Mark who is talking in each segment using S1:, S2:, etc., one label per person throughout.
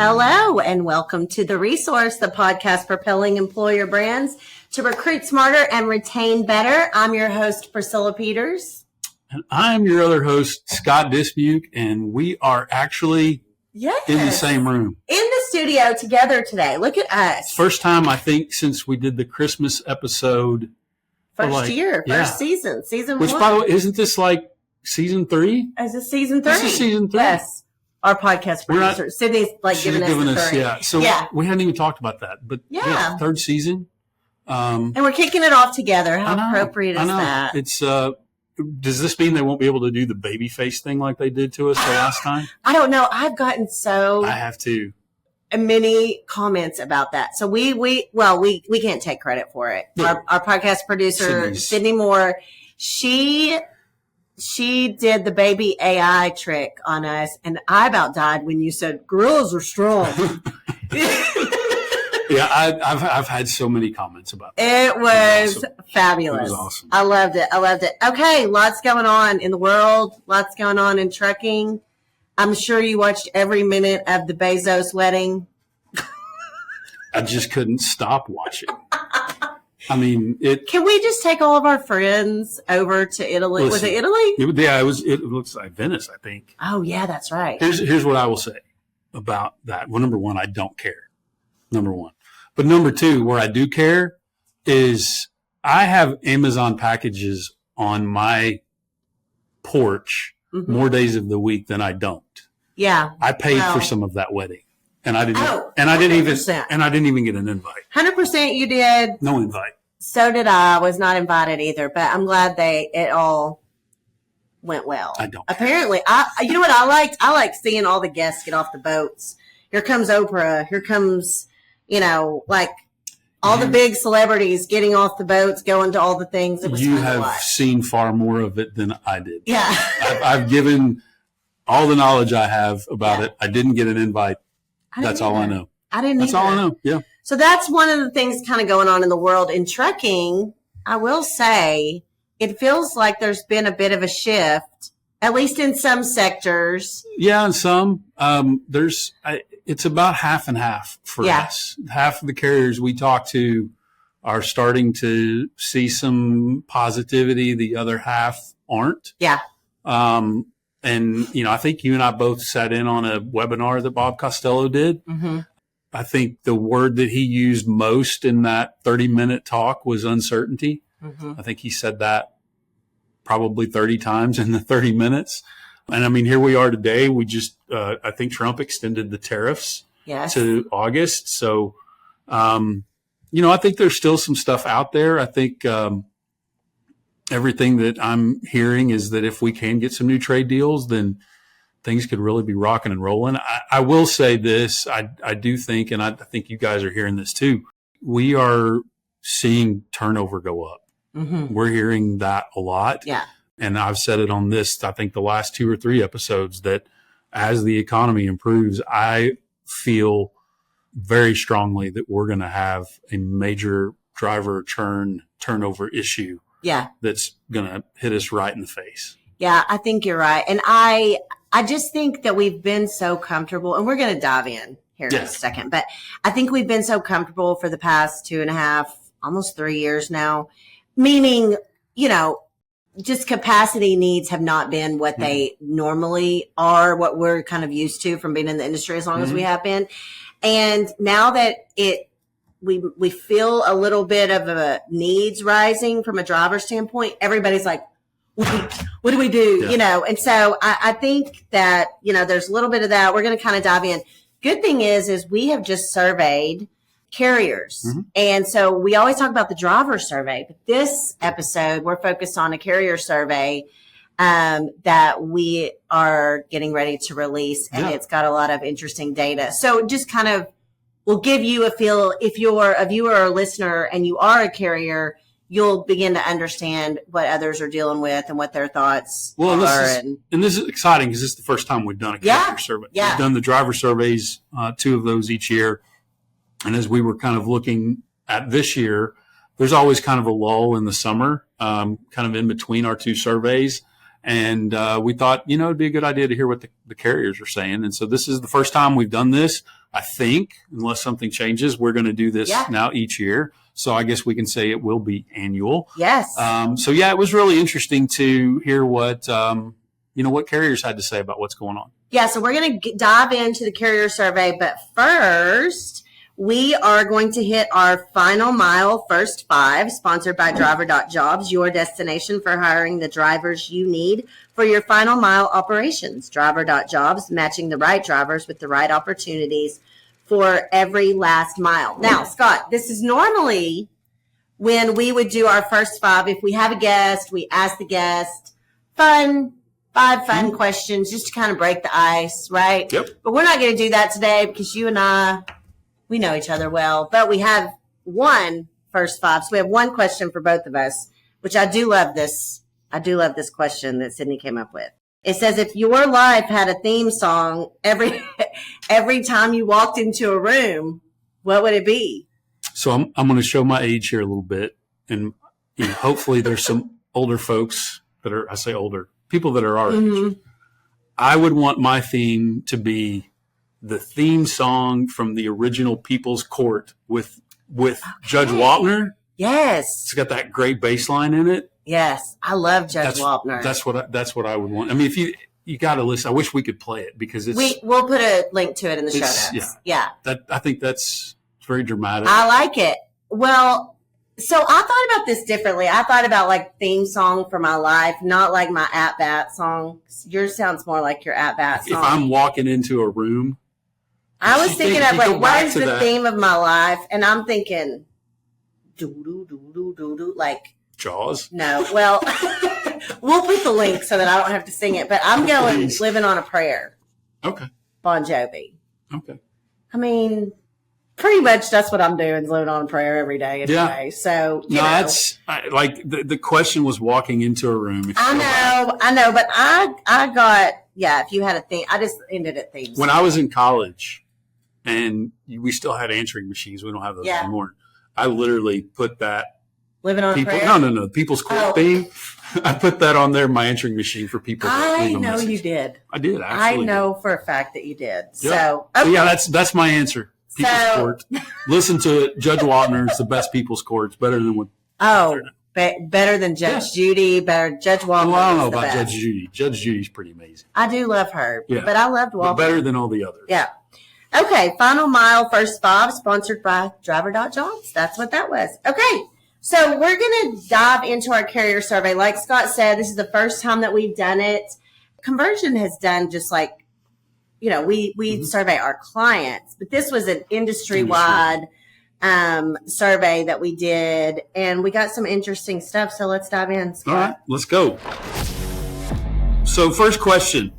S1: Hello, and welcome to The Resource, the podcast propelling employer brands to recruit smarter and retain better. I'm your host, Priscilla Peters.
S2: And I'm your other host, Scott Dismuke, and we are actually in the same room.
S1: In the studio together today. Look at us.
S2: First time, I think, since we did the Christmas episode.
S1: First season. Season
S2: Which,
S1: 1.
S2: by the way, isn't this like season 3?
S1: Is this season 3?
S2: This is season 3.
S1: Yes. Our podcast producer, Sydney's giving us 3.
S2: So we hadn't even talked about that. But third season.
S1: And we're kicking it off together. How appropriate is that?
S2: It's does this mean they won't be able to do the baby face thing like they did to us the last time?
S1: I don't know. I've gotten
S2: I have too.
S1: Many comments about that. So we can't take credit for it.
S2: Yeah.
S1: Our podcast producer, Sydney Moore, she did the baby AI trick on us, and I about died when you said gorillas are strong.
S2: Yeah, I've had so many comments about that.
S1: It was awesome. Fabulous.
S2: It was awesome.
S1: I loved it. Okay, lots going on in the world, lots going on in trucking. I'm sure you watched every minute of the Bezos wedding.
S2: I just couldn't stop watching. I mean,
S1: Can we just take all of our friends over to Italy?
S2: Listen,
S1: was it Italy?
S2: It looks like Venice, I think.
S1: Oh, yeah, that's right.
S2: Here's what I will say about that. Well, number one, I don't care. Number one. But number two, where I do care is I have Amazon packages on my porch more days of the week than I don't.
S1: Yeah.
S2: I paid for some of that wedding. And I didn't even get an invite.
S1: 100% you did.
S2: No invite.
S1: So did I. Was not invited either, but I'm glad it all went well.
S2: I don't.
S1: Apparently, you know what I liked? I liked seeing all the guests get off the boats. Here comes Oprah. Here comes, all the big celebrities getting off the boats, going to all the things. It was
S2: You have seen far more of it than I did.
S1: Yeah.
S2: I've given all the knowledge I have about it. I didn't get an invite. That's all I know.
S1: I didn't
S2: That's all I know. Yeah.
S1: So that's one of the things kind of going on in the world. In trucking, I will say it feels like there's been a bit of a shift, at least in some sectors.
S2: Yeah, in some. It's about half and half for us. Half of the carriers we talk to are starting to see some positivity. The other half aren't.
S1: Yeah.
S2: And, I think you and I both sat in on a webinar that Bob Costello did. Mm-hmm. I think the word that he used most in that 30-minute talk was uncertainty. Mm-hmm. I think he said that probably 30 times in the 30 minutes. And I mean, here we are today. We just, I think Trump extended the tariffs to August. So, I think there's still some stuff out there. I think, everything that I'm hearing is that if we can get some new trade deals, then things could really be rocking and rolling. I will say this. I do think, and I think you guys are hearing this too, we are seeing turnover go up. Mm-hmm. We're hearing that a lot.
S1: Yeah.
S2: And I've said it on this, I think the last 2 or 3 episodes, that as the economy improves, I feel very strongly that we're going to have a major driver turnover issue.
S1: Yeah.
S2: That's going to hit us right in the face.
S1: Yeah, I think you're right. And I just think that we've been so comfortable, and we're going to dive in here in a second, but I think we've been so comfortable for the past 2.5, almost 3 years now, meaning, just capacity needs have not been what they normally are, what we're kind of used to from being in the industry as long as we have been. And now that we feel a little bit of a needs rising from a driver standpoint, everybody's like, what do we do?
S2: Yeah.
S1: And so I think that, there's a little bit of that. We're going to kind of dive in. Good thing is we have just surveyed carriers. Mm-hmm. And so we always talk about the driver survey, but this episode, we're focused on a carrier survey that we are getting ready to release. And it's got a lot of interesting data. So just kind of, we'll give you a feel. If you're a viewer or a listener and you are a carrier, you'll begin to understand what others are dealing with and what their thoughts are.
S2: And this is exciting because this is the first time we've done a carrier survey.
S1: Yeah.
S2: We've done the driver surveys, 2 of those each year. And as we were kind of looking at this year, there's always kind of a lull in the summer, kind of in between our 2 surveys. And we thought, it'd be a good idea to hear what the carriers are saying. And so this is the first time we've done this. I think, unless something changes, we're going to do this now each year. So I guess we can say it will be annual.
S1: Yes.
S2: So yeah, it was really interesting to hear what, what carriers had to say about what's going on.
S1: Yeah. So we're going to dive into the carrier survey, but first we are going to hit our final mile first 5, sponsored by driver.jobs, your destination for hiring the drivers you need for your final mile operations. Driver.jobs, matching the right drivers with the right opportunities for every last mile. Now, Scott, this is normally when we would do our first 5. If we have a guest, we ask the guest 5 fun questions just to kind of break the ice, right?
S2: Yep.
S1: But we're not going to do that today because you and I, we know each other well, but we have one first 5. So we have one question for both of us, which I do love this. I do love this question that Sydney came up with. It says, if your life had a theme song every time you walked into a room, what would it be?
S2: So I'm going to show my age here a little bit. And hopefully there's some older folks that are, I say older, people that are our age. I would want my theme to be the theme song from the original People's Court with Judge Wapner.
S1: Yes.
S2: It's got that great bass line in it.
S1: Yes. I love Judge Wapner.
S2: That's what I would want. I mean, if you got to listen, I wish we could play it because
S1: we'll put a link to it in the show notes. Yeah.
S2: I think that's very dramatic.
S1: I like it. Well, so I thought about this differently. I thought about like theme song for my life, not like my at-bat song. Yours sounds more like your at-bat song.
S2: If I'm walking into a room.
S1: I was thinking of like, what is the theme of my life? And I'm thinking, do-do-do-do-do-do, like.
S2: Jaws?
S1: No. Well, we'll put the link so that I don't have to sing it. But I'm going Living on a Prayer.
S2: Okay.
S1: Bon Jovi.
S2: Okay.
S1: I mean, pretty much that's what I'm doing, is living on a prayer every day anyway. Yeah. So,
S2: that's like the question was walking into a room.
S1: I know. But I got, if you had a theme, I just ended at themes.
S2: When I was in college and we still had answering machines, we don't have those anymore. I literally put that.
S1: Living on a Prayer?
S2: No. People's Court theme. I put that on there, my answering machine for people.
S1: I know you did.
S2: I did.
S1: I know for a fact that you did.
S2: Yep.
S1: So, okay.
S2: Yeah, that's my answer. People's Court. Listen to it. Judge Wapner. It's the best People's Court. It's better than what.
S1: Better than Judge Judy. Better Judge Wapner.
S2: Well, I don't know about Judge Judy. Judge Judy's pretty amazing.
S1: I do love her. Yeah. But I loved Wapner.
S2: But better than all the others.
S1: Yeah. Okay. Final mile, first 5, sponsored by driver.jobs. That's what that was. Okay. So we're going to dive into our carrier survey. Like Scott said, this is the first time that we've done it. Conversion has done just like, we survey our clients, but this was an industry-wide survey that we did, and we got some interesting stuff. So let's dive in, Scott.
S2: All right, let's go. So first question,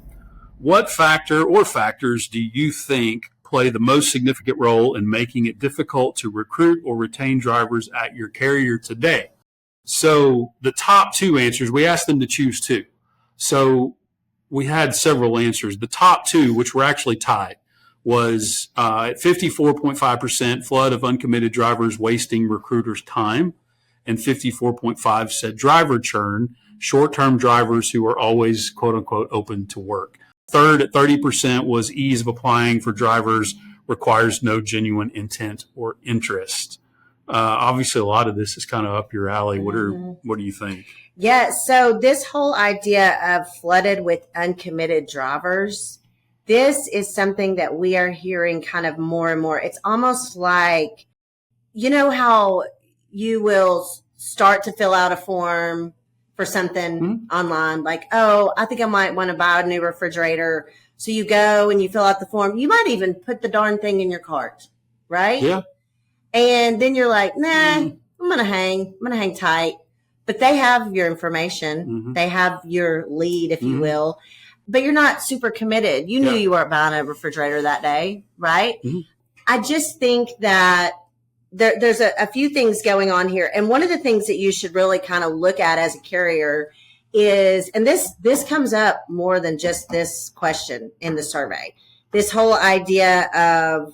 S2: what factor or factors do you think play the most significant role in making it difficult to recruit or retain drivers at your carrier today? So the top 2 answers, we asked them to choose 2. So we had several answers. The top 2, which were actually tied, was at 54.5% flood of uncommitted drivers wasting recruiters' time, and 54.5% said driver churn, short-term drivers who are always, quote unquote, open to work. Third, at 30%, was ease of applying for drivers requires no genuine intent or interest. Obviously, a lot of this is kind of up your alley. What do you think?
S1: Yeah, so this whole idea of flooded with uncommitted drivers, this is something that we are hearing kind of more and more. It's almost like, you know how you will start to fill out a form for something online, like, oh, I think I might want to buy a new refrigerator. So you go and you fill out the form. You might even put the darn thing in your cart, right?
S2: Yeah.
S1: And then you're like, nah, I'm going to hang tight. But they have your information. They have your lead, if you will. But you're not super committed. You knew you weren't buying a refrigerator that day, right? I just think that there's a few things going on here. And one of the things that you should really kind of look at as a carrier is, and this comes up more than just this question in the survey, this whole idea of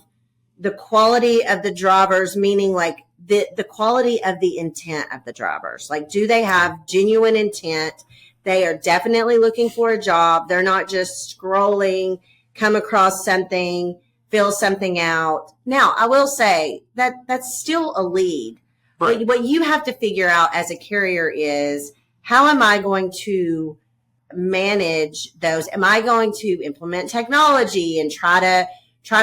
S1: the quality of the drivers, meaning like the quality of the intent of the drivers. Like, do they have genuine intent? They are definitely looking for a job. They're not just scrolling, come across something, fill something out. Now, I will say that that's still a lead.
S2: Right.
S1: What you have to figure out as a carrier is, how am I going to manage those? Am I going to implement technology and try to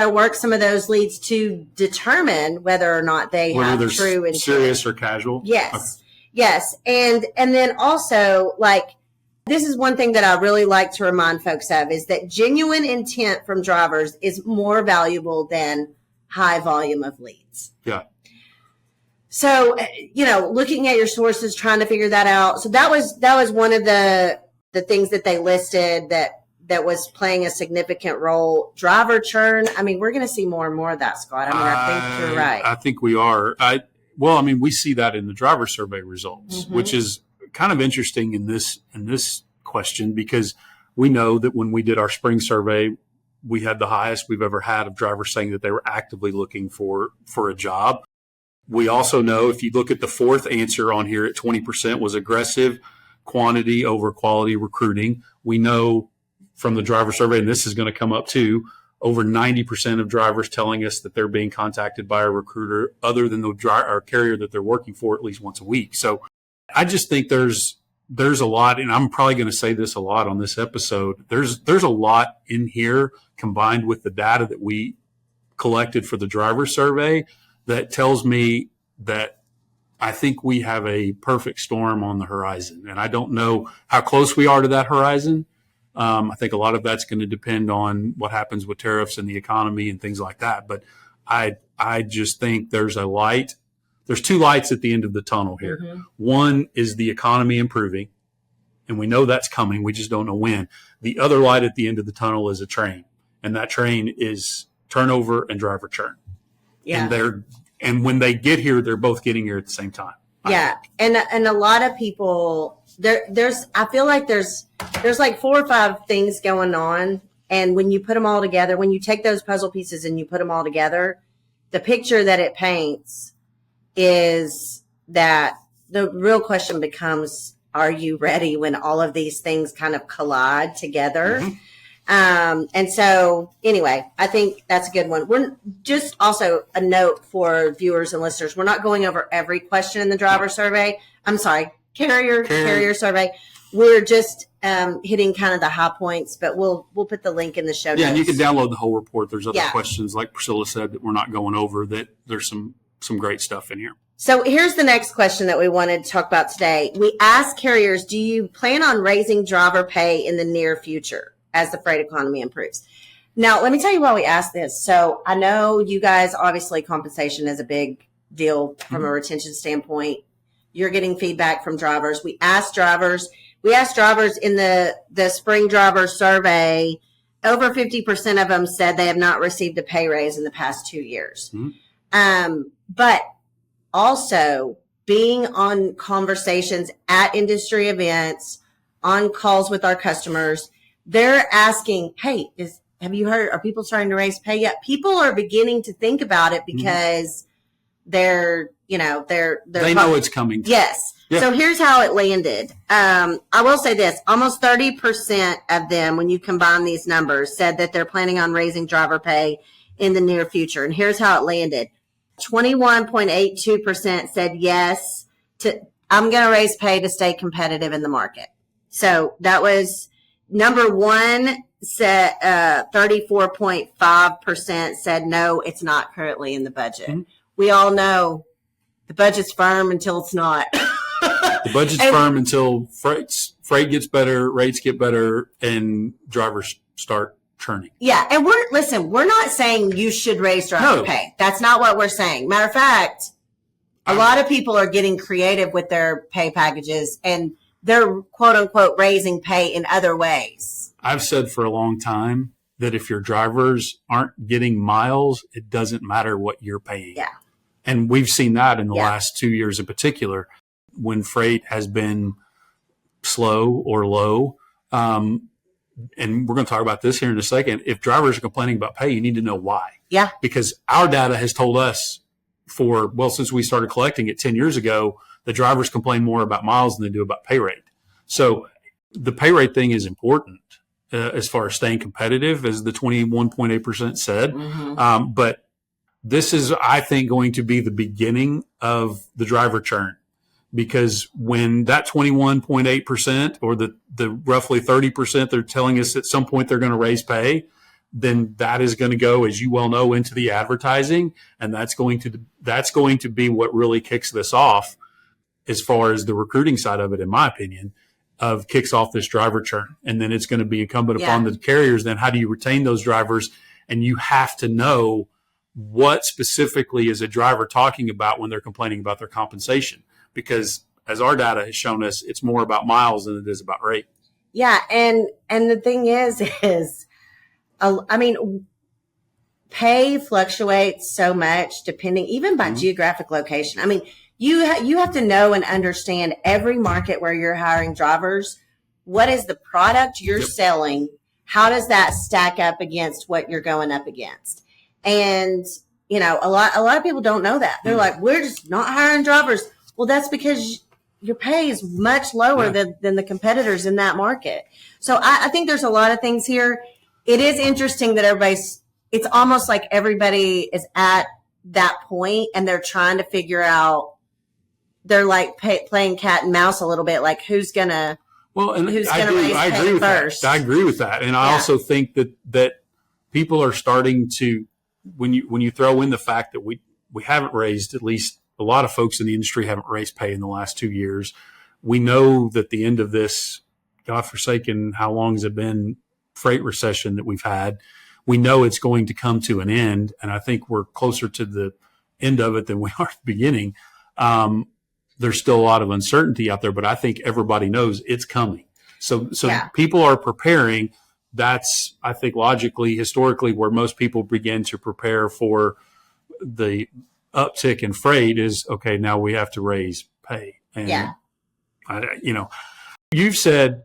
S1: work some of those leads to determine whether or not they have true intent?
S2: Serious or casual?
S1: Yes.
S2: Okay.
S1: Yes. And then also, like, this is one thing that I really like to remind folks of, is that genuine intent from drivers is more valuable than high volume of leads.
S2: Yeah.
S1: So, looking at your sources, trying to figure that out. So that was one of the things that they listed that was playing a significant role. Driver churn. I mean, we're going to see more and more of that, Scott. I think you're right.
S2: I think we are. We see that in the driver survey results,
S1: Mm-hmm.
S2: which is kind of interesting in this question, because we know that when we did our spring survey, we had the highest we've ever had of drivers saying that they were actively looking for a job. We also know, if you look at the fourth answer on here at 20%, was aggressive quantity over quality recruiting. We know from the driver survey, and this is going to come up too, over 90% of drivers telling us that they're being contacted by a recruiter other than the carrier that they're working for at least once a week. So I just think there's a lot, and I'm probably going to say this a lot on this episode. There's a lot in here combined with the data that we collected for the driver survey that tells me that I think we have a perfect storm on the horizon. And I don't know how close we are to that horizon. I think a lot of that's going to depend on what happens with tariffs and the economy and things like that. But I just think there's a light. There's two lights at the end of the tunnel here. Mm-hmm. One is the economy improving, and we know that's coming. We just don't know when. The other light at the end of the tunnel is a train, and that train is turnover and driver churn.
S1: Yeah.
S2: And when they get here, they're both getting here at the same time.
S1: Yeah. And a lot of people, I feel like there's like 4 or 5 things going on. And when you put them all together, when you take those puzzle pieces and you put them all together, the picture that it paints is that the real question becomes, are you ready when all of these things kind of collide together? Mm-hmm. And so anyway, I think that's a good one. We're just also a note for viewers and listeners. We're not going over every question in the driver survey. I'm sorry, carrier survey. We're just hitting kind of the high points, but we'll put the link in the show notes.
S2: Yeah, and you can download the whole report. There's other questions, like Priscilla said, that we're not going over, that there's some great stuff in here.
S1: So here's the next question that we wanted to talk about today. We asked carriers, do you plan on raising driver pay in the near future as the freight economy improves? Now, let me tell you why we asked this. So I know you guys, obviously compensation is a big deal from a retention standpoint. You're getting feedback from drivers. We asked drivers in the spring driver survey, over 50% of them said they have not received a pay raise in the past 2 years. Mm-hmm. But also being on conversations at industry events, on calls with our customers, they're asking, hey, have you heard, are people starting to raise pay yet? People are beginning to think about it because they know
S2: it's coming.
S1: Yes. Yeah. So here's how it landed. I will say this, almost 30% of them, when you combine these numbers, said that they're planning on raising driver pay in the near future. And here's how it landed. 21.82% said yes I'm going to raise pay to stay competitive in the market. So that was number one. Said 34.5% said no, it's not currently in the budget. Mm-hmm. We all know the budget's firm until it's not.
S2: The budget's firm until freight gets better, rates get better, and drivers start churning.
S1: Yeah, and we're not saying you should raise driver pay. That's not what we're saying. Matter of fact, a lot of people are getting creative with their pay packages, and they're quote unquote raising pay in other ways.
S2: I've said for a long time that if your drivers aren't getting miles, it doesn't matter what you're paying. Yeah. And we've seen that in the last 2 years in particular, when freight has been slow or low. And we're going to talk about this here in a second. If drivers are complaining about pay, you need to know why. Yeah. Because our data has told us since we started collecting it 10 years ago, the drivers complain more about miles than they do about pay rate. So the pay rate thing is important. as far as staying competitive, as the 21.8% said. But this is, I think, going to be the beginning of the driver churn, because when that 21.8% or the roughly 30% they're telling us at some point they're going to raise pay, then that is going to go, as you well know, into the advertising, and that's going to be what really kicks this off, as far as the recruiting side of it, in my opinion, of kicks off this driver churn. And then it's going to be incumbent upon the carriers. Then how do you retain those drivers? And you have to know what specifically is a driver talking about when they're complaining about their compensation, because as our data has shown us, it's more about miles than it is about rate.
S1: Yeah. And the thing is, I mean, pay fluctuates so much depending even by geographic location. I mean, you have to know and understand every market where you're hiring drivers. What is the product you're selling? How does that stack up against what you're going up against? And, you know, a lot of people don't know that. They're like, we're just not hiring drivers. Well, that's because your pay is much lower than the competitors in that market. So I think there's a lot of things here. It is interesting that it's almost like everybody is at that point and they're trying to figure out, they're like playing cat and mouse a little bit, like who's going to raise pay first.
S2: I agree with that. And I also think that people are starting to, when you throw in the fact that we haven't raised, at least a lot of folks in the industry haven't raised pay in the last 2 years. We know that the end of this, godforsaken, how long has it been, freight recession that we've had, we know it's going to come to an end. And I think we're closer to the end of it than we are at the beginning. There's still a lot of uncertainty out there, but I think everybody knows it's coming. So people are preparing. That's, I think, logically, historically, where most people begin to prepare for the uptick in freight is, okay, now we have to raise pay. And you've said,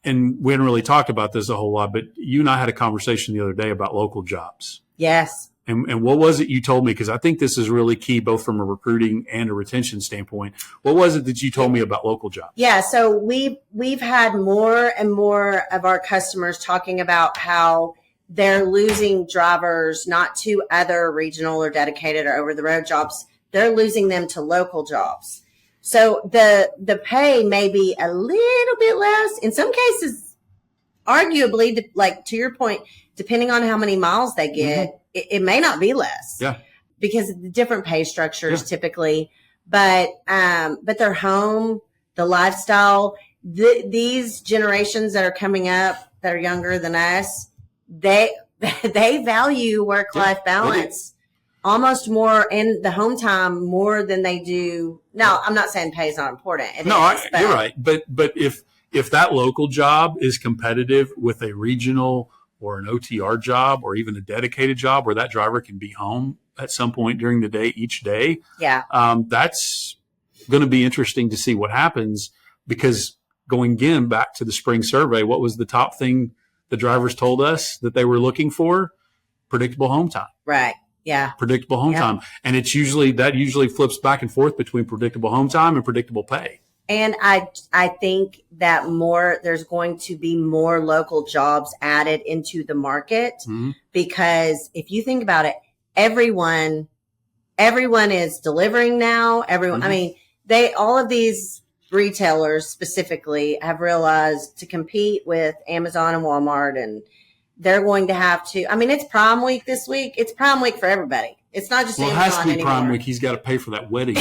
S2: and we hadn't really talked about this a whole lot, but you and I had a conversation the other day about local jobs.
S1: Yes.
S2: And what was it you told me? Because I think this is really key, both from a recruiting and a retention standpoint. What was it that you told me about local jobs? Yeah,
S1: so we've had more and more of our customers talking about how they're losing drivers not to other regional or dedicated or over the road jobs. They're losing them to local jobs. So the pay may be a little bit less. In some cases, arguably, like to your point, depending on how many miles they get, it may not be less.
S2: Yeah.
S1: Because of the different pay structures typically. But their home, the lifestyle, these generations that are coming up that are younger than us, they value work-life balance almost more, and the home time more than they do. No, I'm not saying pay is not important.
S2: You're right. But if that local job is competitive with a regional or an OTR job or even a dedicated job where that driver can be home at some point during the day, each day, that's going to be interesting to see what happens, because going again back to the spring survey, what was the top thing the drivers told us that they were looking for? Predictable home time.
S1: Right. Yeah.
S2: Predictable home time. And it's usually flips back and forth between predictable home time and predictable pay.
S1: And I think that there's going to be more local jobs added into the market, because if you think about it, everyone is delivering now. Everyone, I mean, all of these retailers specifically have realized to compete with Amazon and Walmart, and they're going to have to, I mean, it's Prime Week this week. It's Prime Week for everybody. It's not just Amazon
S2: it has to be
S1: anymore.
S2: Prime Week. He's got to pay for that wedding.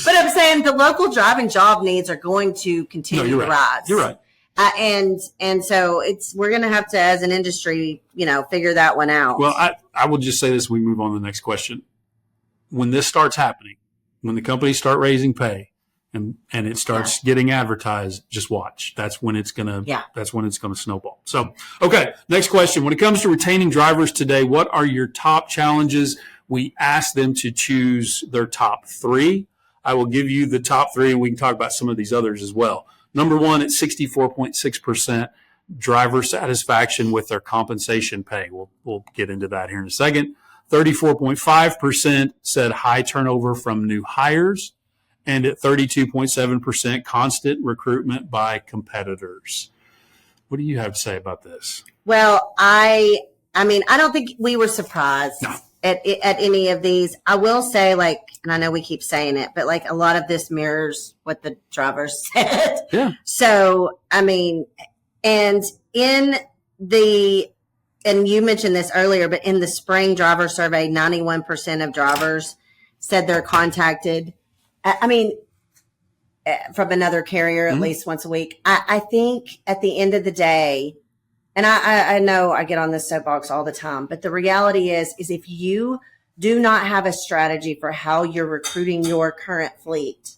S1: But I'm saying the local driving job needs are going to continue to rise.
S2: You're right.
S1: And so we're going to have to, as an industry, figure that one out.
S2: Well, I will just say this. We move on to the next question. When this starts happening, when the companies start raising pay and it starts getting advertised, just watch. That's when it's going to snowball. So, okay. Next question. When it comes to retaining drivers today, what are your top challenges? We asked them to choose their top 3. I will give you the top 3, and we can talk about some of these others as well. Number 1, at 64.6% driver satisfaction with their compensation pay. We'll get into that here in a second. 34.5% said high turnover from new hires, and at 32.7% constant recruitment by competitors. What do you have to say about this?
S1: Well, I mean, I don't think we were surprised at any of these. I will say, like, and I know we keep saying it, but like a lot of this mirrors what the drivers said.
S2: Yeah.
S1: So, I mean, and you mentioned this earlier, but in the spring driver survey, 91% of drivers said they're contacted. I mean, from another carrier at least once a week. I think at the end of the day, and I know I get on this soapbox all the time, but the reality is if you do not have a strategy for how you're recruiting your current fleet,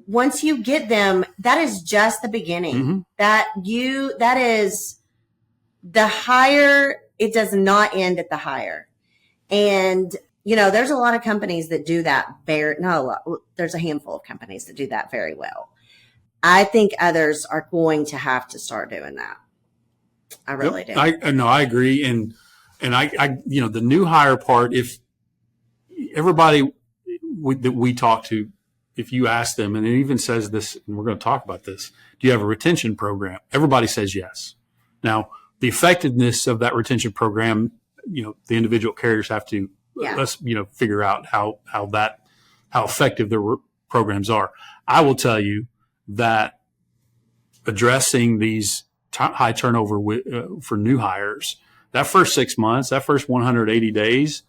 S1: once you get them, that is just the beginning. That is the hire. It does not end at the hire. And, there's a lot of companies that do that not a lot. There's a handful of companies that do that very well. I think others are going to have to start doing that. I really do.
S2: I agree. And I the new hire part, if everybody that we talk to, if you ask them, and it even says this, and we're going to talk about this, do you have a retention program? Everybody says yes. Now, the effectiveness of that retention program, the individual carriers have to, figure out how effective their programs are. I will tell you that addressing these high turnover for new hires, that first 6 months, that first 180 days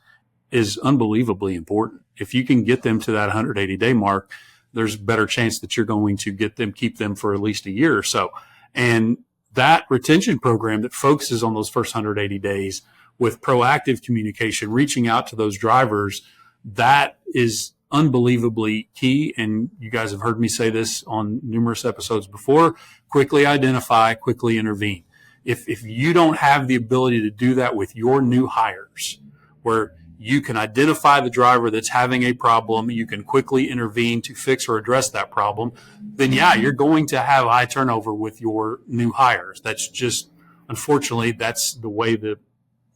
S2: is unbelievably important. If you can get them to that 180-day mark, there's a better chance that you're going to keep them for at least a year or so. And that retention program that focuses on those first 180 days with proactive communication, reaching out to those drivers, that is unbelievably key. And you guys have heard me say this on numerous episodes before: quickly identify, quickly intervene. If you don't have the ability to do that with your new hires, where you can identify the driver that's having a problem, you can quickly intervene to fix or address that problem, then you're going to have high turnover with your new hires. That's just, unfortunately, that's the way the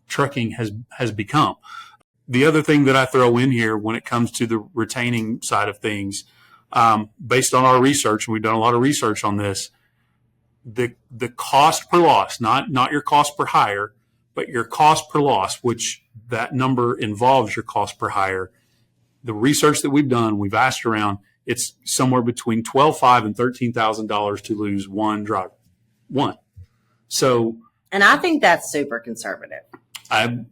S2: trucking has become. The other thing that I throw in here when it comes to the retaining side of things, based on our research, and we've done a lot of research on this, the cost per loss, not your cost per hire, but your cost per loss, which that number involves your cost per hire. The research that we've done, we've asked around, it's somewhere between $12,500 and $13,000 to lose one driver. One. So, and
S1: I think that's super conservative.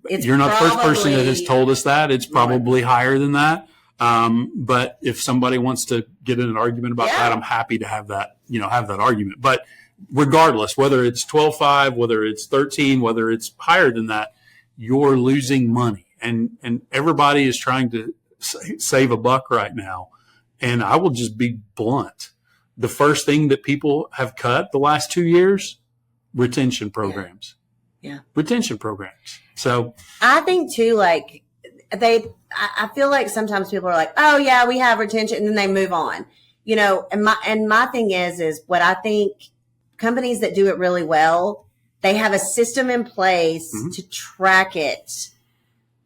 S2: You're not the first person that has told us that. It's probably higher than that. But if somebody wants to get in an argument about that, I'm happy to have that argument. But regardless, whether it's 12.5, whether it's 13, whether it's higher than that, you're losing money. And everybody is trying to save a buck right now. And I will just be blunt. The first thing that people have cut the last 2 years, retention programs. Yeah. Retention programs. So
S1: I think too, like I feel like sometimes people are like, oh yeah, we have retention, and then they move on, and my thing is what I think companies that do it really well, they have a system in place to track it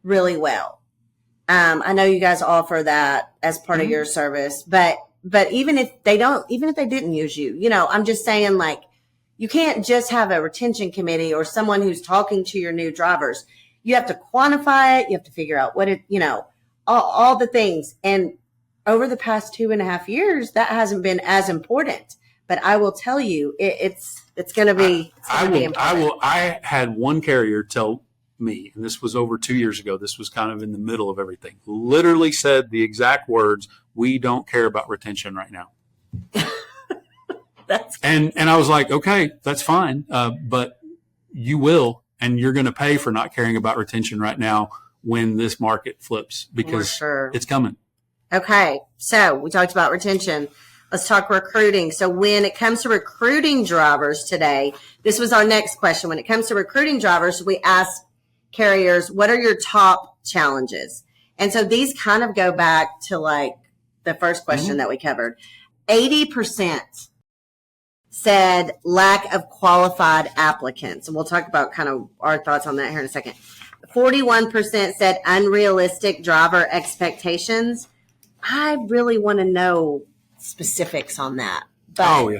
S1: really well. I know you guys offer that as part of your service, but even if they didn't use you, I'm just saying, like, you can't just have a retention committee or someone who's talking to your new drivers. You have to quantify it. You have to figure out what all the things. And over the past 2.5 years, that hasn't been as important. But I will tell you, it's going to be.
S2: I had one carrier tell me, and this was over 2 years ago. This was kind of in the middle of everything. Literally said the exact words: "We don't care about retention right now." And I was like, okay, that's fine, but you will, and you're going to pay for not caring about retention right now when this market flips, because it's coming.
S1: Okay, so we talked about retention. Let's talk recruiting. So when it comes to recruiting drivers today, this was our next question. When it comes to recruiting drivers, we asked carriers, what are your top challenges? And so these kind of go back to like the first question that we covered. 80% said lack of qualified applicants. And we'll talk about kind of our thoughts on that here in a second. 41% said unrealistic driver expectations. I really want to know specifics on that. But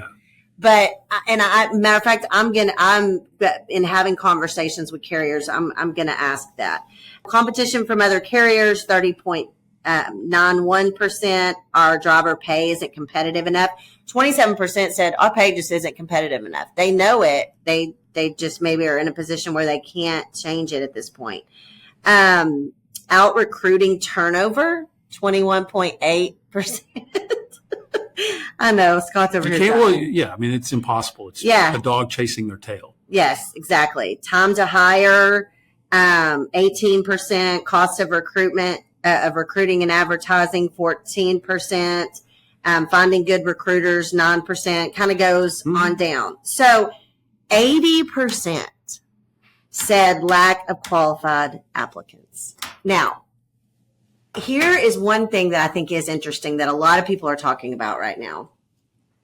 S1: But, matter of fact, I'm in having conversations with carriers, I'm going to ask that. Competition from other carriers, 30.91%. Our driver pay isn't competitive enough. 27% said our pay just isn't competitive enough. They know it. They just maybe are in a position where they can't change it at this point. Out recruiting turnover, 21.8%. I know, Scott's over here.
S2: Well, yeah, I mean, it's impossible. It's a dog chasing their tail.
S1: Yes, exactly. Time to hire, 18%. Cost of recruiting and advertising, 14%. Finding good recruiters, 9%. Kind of goes on down. So 80% said lack of qualified applicants. Now, here is one thing that I think is interesting that a lot of people are talking about right now.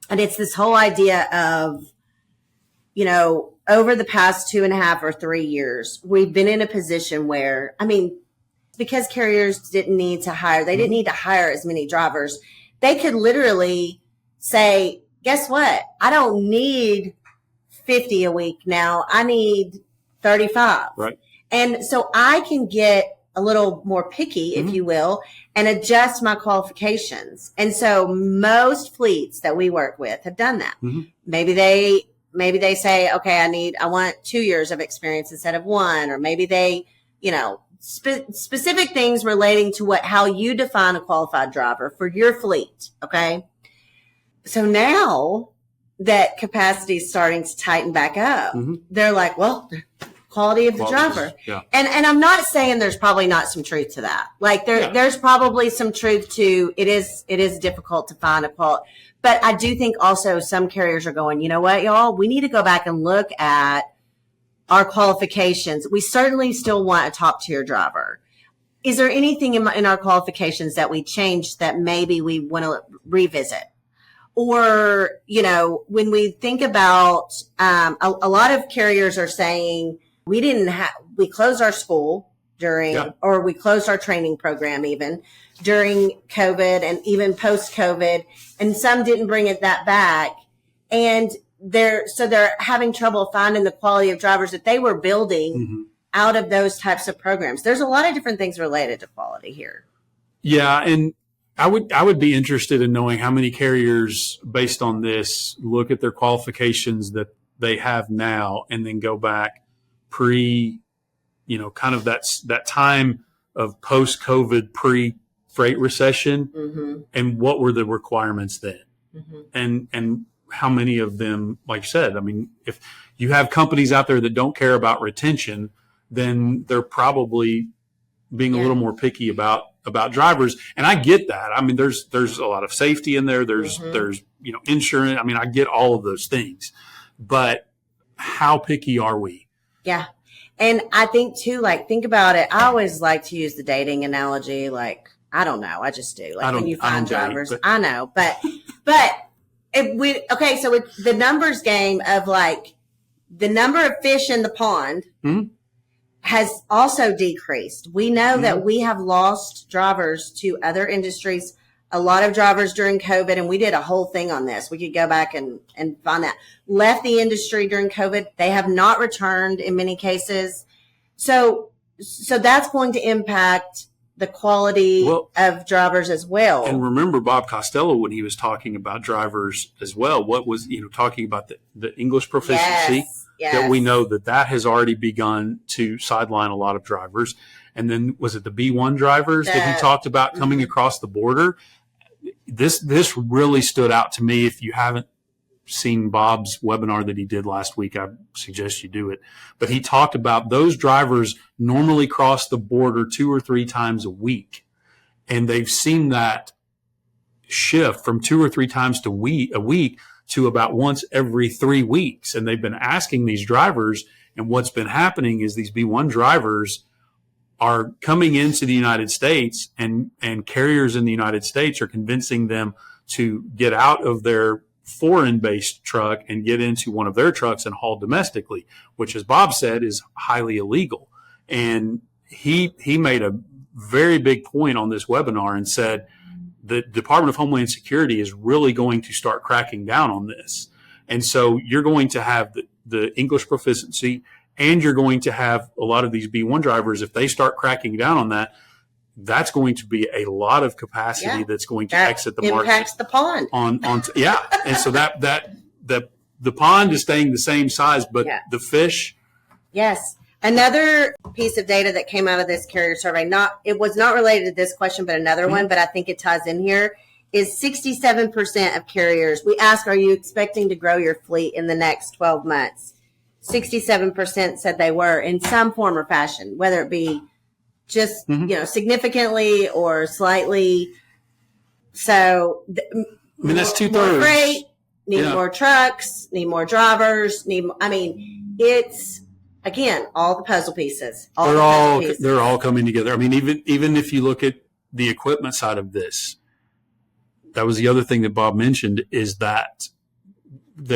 S1: And it's this whole idea of, over the past 2.5 or 3 years, we've been in a position where, because carriers didn't need to hire as many drivers, they could literally say, guess what? I don't need 50 a week now. I need 35.
S2: Right.
S1: And so I can get a little more picky, if you will, and adjust my qualifications. And so most fleets that we work with have done that. Maybe they say, okay, I want 2 years of experience instead of 1, or maybe they, specific things relating to how you define a qualified driver for your fleet. Okay. So now that capacity is starting to tighten back up, they're like, well, quality of the driver.
S2: Yeah.
S1: And I'm not saying there's probably not some truth to that. Like there's probably some truth to it is difficult to find a quality. But I do think also some carriers are going, you know what, y'all, we need to go back and look at our qualifications. We certainly still want a top tier driver. Is there anything in our qualifications that we changed that maybe we want to revisit? Or, when we think about, a lot of carriers are saying, we closed our school or we closed our training program even during COVID and even post COVID, and some didn't bring that back. And they're having trouble finding the quality of drivers that they were building out of those types of programs. There's a lot of different things related to quality here.
S2: Yeah. And I would be interested in knowing how many carriers based on this look at their qualifications that they have now and then go back kind of that time of post-COVID, pre-freight recession, and what were the requirements then? And how many of them, like you said, if you have companies out there that don't care about retention, then they're probably being a little more picky about drivers. And I get that. There's a lot of safety in there. There's insurance. I get all of those things, but how picky are we?
S1: Yeah. And I think too, think about it. I always like to use the dating analogy. I don't know. I just do. When you find drivers, I know, but so it's the numbers game of the number of fish in the pond has also decreased. We know that we have lost drivers to other industries, a lot of drivers during COVID, and we did a whole thing on this. We could go back and find that. Left the industry during COVID. They have not returned in many cases. So that's going to impact the quality of drivers as well.
S2: And remember Bob Costello, when he was talking about drivers as well, what was, talking about the English proficiency, that we know that has already begun to sideline a lot of drivers. And then was it the B1 drivers that he talked about coming across the border? This really stood out to me. If you haven't seen Bob's webinar that he did last week, I suggest you do it. But he talked about those drivers normally cross the border 2 or 3 times a week. And they've seen that shift from 2 or 3 times a week to about once every 3 weeks. And they've been asking these drivers, and what's been happening is these B1 drivers are coming into the United States, and carriers in the United States are convincing them to get out of their foreign-based truck and get into one of their trucks and haul domestically, which, as Bob said, is highly illegal. And he made a very big point on this webinar and said the Department of Homeland Security is really going to start cracking down on this. And so you're going to have the English proficiency, and you're going to have a lot of these B1 drivers. If they start cracking down on that, that's going to be a lot of capacity that's going to exit the market.
S1: Impacts the pond.
S2: And so the pond is staying the same size, but the fish. Yes.
S1: Another piece of data that came out of this carrier survey, it was not related to this question, but another one, but I think it ties in here, is 67% of carriers. We asked, are you expecting to grow your fleet in the next 12 months? 67% said they were in some form or fashion, whether it be just, significantly or slightly. So,
S2: that's 2/3.
S1: More freight, need more trucks, need more drivers, it's, again, all the puzzle pieces.
S2: They're all coming together. I mean, even if you look at the equipment side of this, that was the other thing that Bob mentioned, is that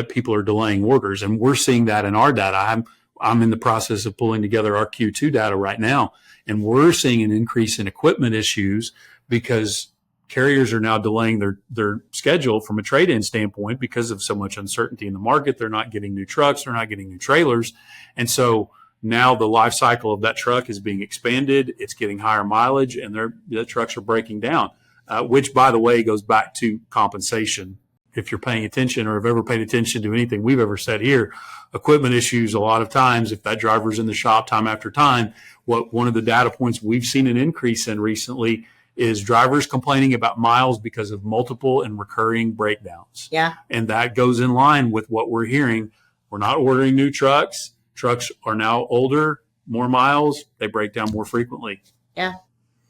S2: people are delaying orders, and we're seeing that in our data. I'm in the process of pulling together our Q2 data right now, and we're seeing an increase in equipment issues because carriers are now delaying their schedule from a trade-in standpoint because of so much uncertainty in the market. They're not getting new trucks. They're not getting new trailers. And so now the life cycle of that truck is being expanded. It's getting higher mileage, and the trucks are breaking down, which, by the way, goes back to compensation. If you're paying attention or have ever paid attention to anything we've ever said here, equipment issues, a lot of times, if that driver's in the shop time after time, one of the data points we've seen an increase in recently is drivers complaining about miles because of multiple and recurring breakdowns.
S1: Yeah.
S2: And that goes in line with what we're hearing. We're not ordering new trucks. Trucks are now older, more miles. They break down more frequently.
S1: Yeah.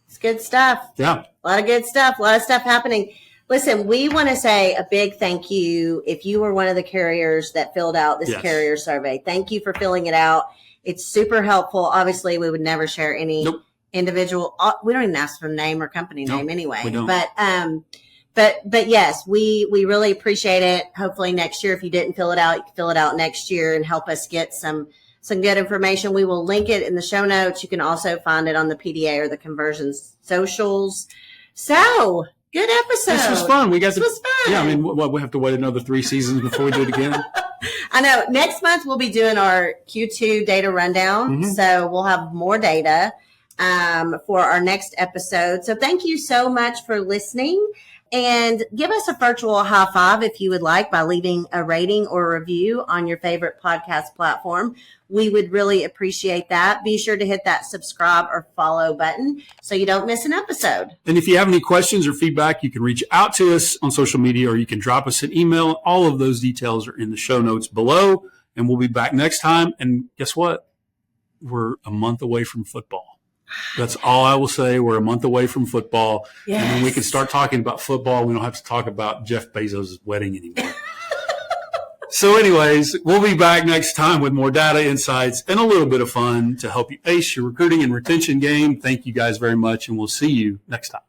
S1: It's good stuff.
S2: Yeah.
S1: A lot of good stuff. A lot of stuff happening. Listen, we want to say a big thank you if you were one of the carriers that filled out this carrier survey. Thank you for filling it out. It's super helpful. Obviously, we would never share any individual. We don't even ask for name or company name anyway.
S2: We don't.
S1: But yes, we really appreciate it. Hopefully next year, if you didn't fill it out, you can fill it out next year and help us get some good information. We will link it in the show notes. You can also find it on the PDA or the Conversions socials. So, good episode.
S2: This was fun.
S1: This was fun.
S2: Yeah, we have to wait another 3 seasons before we do it again.
S1: I know. Next month, we'll be doing our Q2 data rundown. Mm-hmm. So we'll have more data for our next episode. So thank you so much for listening. And give us a virtual high five if you would like by leaving a rating or review on your favorite podcast platform. We would really appreciate that. Be sure to hit that subscribe or follow button so you don't miss an episode.
S2: And if you have any questions or feedback, you can reach out to us on social media, or you can drop us an email. All of those details are in the show notes below, and we'll be back next time. And guess what? We're a month away from football. That's all I will say. We're a month away from football.
S1: Yes.
S2: And then we can start talking about football. We don't have to talk about Jeff Bezos' wedding anymore. So anyways, we'll be back next time with more data, insights, and a little bit of fun to help you ace your recruiting and retention game. Thank you guys very much, and we'll see you next time.